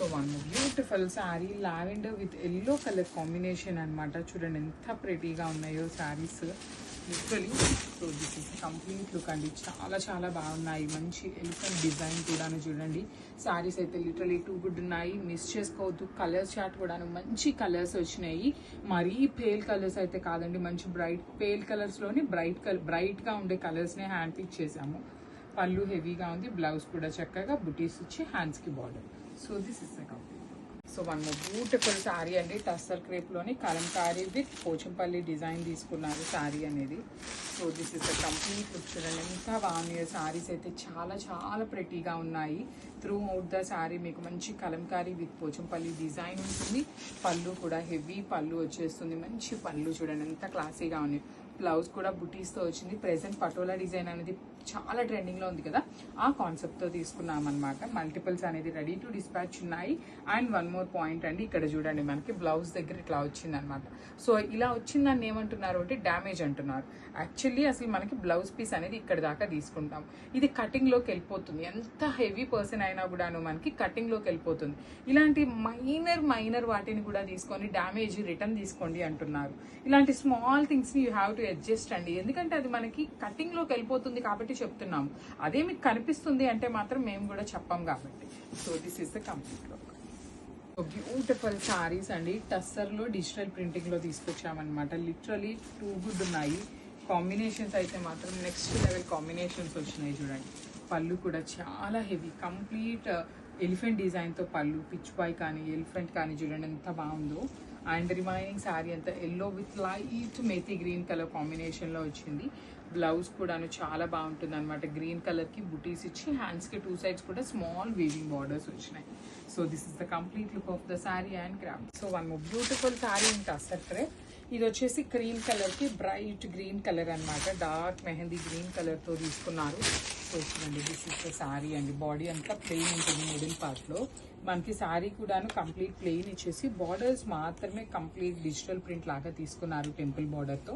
So one beautiful sari lavender with yellow colour combination అనమాట. చూడండి ఎంత ప్రెటీగా ఉన్నాయో saris literally. So this is complete look అండి. చాలా చాలా బాగున్నాయి. మంచి ఎలిఫెంట్ డిజైన్ కూడాను చూడండి. శారీస్ అయితే లిటరలీ టూ గుడ్ ఉన్నాయి. మిస్ చేసుకోవద్దు. కలర్స్ చార్ట్ కూడాను మంచి కలర్స్ వచ్చినాయి. మరీ పేల్ కలర్స్ అయితే కాదండి. మంచి బ్రైట్ పేల్ కలర్స్లోని బ్రైట్గా ఉండే కలర్స్నే హ్యాండ్ పిక్ చేసాము. పళ్ళు హెవీగా ఉంది. బ్లౌజ్ కూడా చక్కగా బుటీస్ ఇచ్చి హ్యాండ్స్కి border. So this is the complete. So one more beautiful sari అండి. టస్సర్ క్రేప్లోని కలంకారీ విత్ పోచంపల్లి డిజైన్ తీసుకున్నారు శారీ అనేది. So this is the complete look. చూడండి ఎంత బాగున్నాయో శారీస్ అయితే. చాలా చాలా ప్రెటీగా ఉన్నాయి. త్రూ అవుట్ ద శారీ మీకు మంచి కలంకారీ విత్ పోచంపల్లి డిజైన్ ఉంటుంది. పళ్ళు కూడా హెవీ పళ్ళు వచ్చేస్తుంది. మంచి పళ్ళు చూడండి ఎంత క్లాసీగా ఉన్నాయి. బ్లౌజ్ కూడా బుటీస్తో వచ్చింది. ప్రెసెంట్ పటోలా డిజైన్ అనేది చాలా ట్రెండింగ్లో ఉంది కదా, ఆ కాన్సెప్ట్తో తీసుకున్నాం అనమాట. మల్టిపుల్స్ అనేది రెడీ టు డిస్పాచ్ ఉన్నాయి. అండ్ వన్ మోర్ పాయింట్ అండి, ఇక్కడ చూడండి మనకి బ్లౌజ్ దగ్గర ఇట్లా వచ్చింది అనమాట. సో ఇలా వచ్చిందని ఏమంటున్నారు అంటే డ్యామేజ్ అంటున్నారు. యాక్చువల్లీ అసలు మనకి బ్లౌజ్ పీస్ అనేది ఇక్కడ దాకా తీసుకుంటాం. ఇది కటింగ్లోకి వెళ్ళిపోతుంది. ఎంత హెవీ పర్సన్ అయినా కూడాను మనకి కటింగ్లోకి వెళ్ళిపోతుంది. ఇలాంటి మైనర్ వాటిని కూడా తీసుకొని డ్యామేజ్ రిటర్న్ తీసుకోండి అంటున్నారు. ఇలాంటి స్మాల్ థింగ్స్ని యూ హ్యావ్ టు అడ్జస్ట్ అండి. ఎందుకంటే అది మనకి కటింగ్లోకి వెళ్ళిపోతుంది కాబట్టి చెప్తున్నాము. అదే మీకు కనిపిస్తుంది అంటే మాత్రం మేము కూడా చెప్పాం కాబట్టి. So this is the complete look. Beautiful saris అండి. టస్సర్లో డిజిటల్ ప్రింటింగ్లో తీసుకొచ్చామన్నమాట. లిటరలీ టూ గుడ్ ఉన్నాయి. కాంబినేషన్స్ అయితే మాత్రం నెక్స్ట్ లెవెల్ కాంబినేషన్స్ వచ్చినాయి చూడండి. పళ్ళు కూడా చాలా హెవీ కంప్లీట్ ఎలిఫెంట్ డిజైన్తో పళ్ళు. పిచ్ బాయ్ కానీ ఎలిఫెంట్ కానీ చూడండి ఎంత బాగుందో. అండ్ రిమైనింగ్ శారీ అంతా yellow with light methi green colour కాంబినేషన్లో వచ్చింది. బ్లౌజ్ కూడాను చాలా బాగుంటుంది అనమాట. గ్రీన్ కలర్కి బుటీస్ ఇచ్చి హ్యాండ్స్కి టూ సైడ్స్ కూడా స్మాల్ వీవింగ్ బార్డర్స్ వచ్చినాయి. So this is the complete look of the sari and craft. So one more beautiful sari in tussar crepe. ఇది వచ్చేసి క్రీమ్ కలర్కి బ్రైట్ గ్రీన్ కలర్ అనమాట. డార్క్ మెహందీ గ్రీన్ కలర్తో తీసుకున్నారు. సో చూడండి దిస్ ఇస్ ద శారీ అండి. బాడీ అంతా ప్లెయిన్ ఉంటుంది. మిడిల్ పార్ట్లో మనకి శారీ కూడాను కంప్లీట్ ప్లెయిన్ ఇచ్చేసి బార్డర్స్ మాత్రమే కంప్లీట్ డిజిటల్ ప్రింట్ లాగా తీసుకున్నారు టెంపుల్ బార్డర్తో.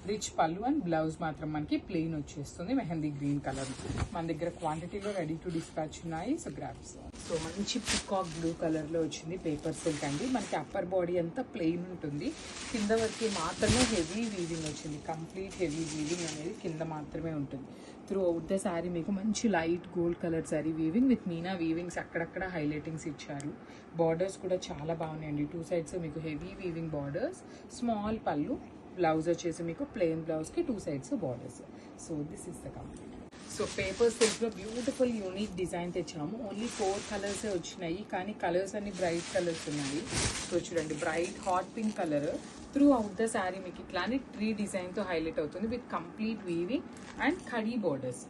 రిచ్ పళ్ళు అండ్ బ్లౌజ్ మాత్రం మనకి ప్లెయిన్ వచ్చేస్తుంది మెహందీ గ్రీన్ కలర్. మన దగ్గర క్వాంటిటీలో రెడీ టు డిస్పాచ్ ఉన్నాయి. So grasp. సో మంచి పికాక్ బ్లూ కలర్లో వచ్చింది. పేపర్ సిల్క్ అండి. మనకి అప్పర్ బాడీ అంతా ప్లెయిన్ ఉంటుంది. కింద వరకు మాత్రమే హెవీ వీవింగ్ వచ్చింది. కంప్లీట్ హెవీ వీవింగ్ అనేది కింద మాత్రమే ఉంటుంది. త్రూ అవుట్ ద శారీ మీకు మంచి light gold colour sari weaving with meena weavings అక్కడక్కడ హైలైటింగ్స్ ఇచ్చారు. బార్డర్స్ కూడా చాలా బాగున్నాయండి. టూ సైడ్స్ మీకు హెవీ వీవింగ్ బార్డర్స్. స్మాల్ పళ్ళు. బ్లౌజ్ వచ్చేసి మీకు ప్లెయిన్ బ్లౌజ్కి two sides borders. So this is the complete. So paper సిల్క్లో బ్యూటిఫుల్ యూనిక్ డిజైన్ తెచ్చాము. ఓన్లీ 4 కలర్సే వచ్చినాయి, కానీ కలర్స్ అన్ని బ్రైట్ కలర్స్ ఉన్నాయి. సో చూడండి bright hot pink colour. Throughout the sari మీకు ఇట్లానే ట్రీ డిజైన్తో హైలైట్ అవుతుంది with complete weaving and khadi borders.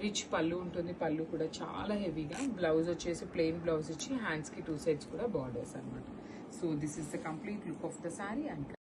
Rich పళ్ళు ఉంటుంది. పళ్ళు కూడా చాలా హెవీగా. బ్లౌజ్ వచ్చేసి ప్లెయిన్ బ్లౌజ్ ఇచ్చి హ్యాండ్స్కి టూ సైడ్స్ కూడా బార్డర్స్ అనమాట. So this is the complete look of the sari and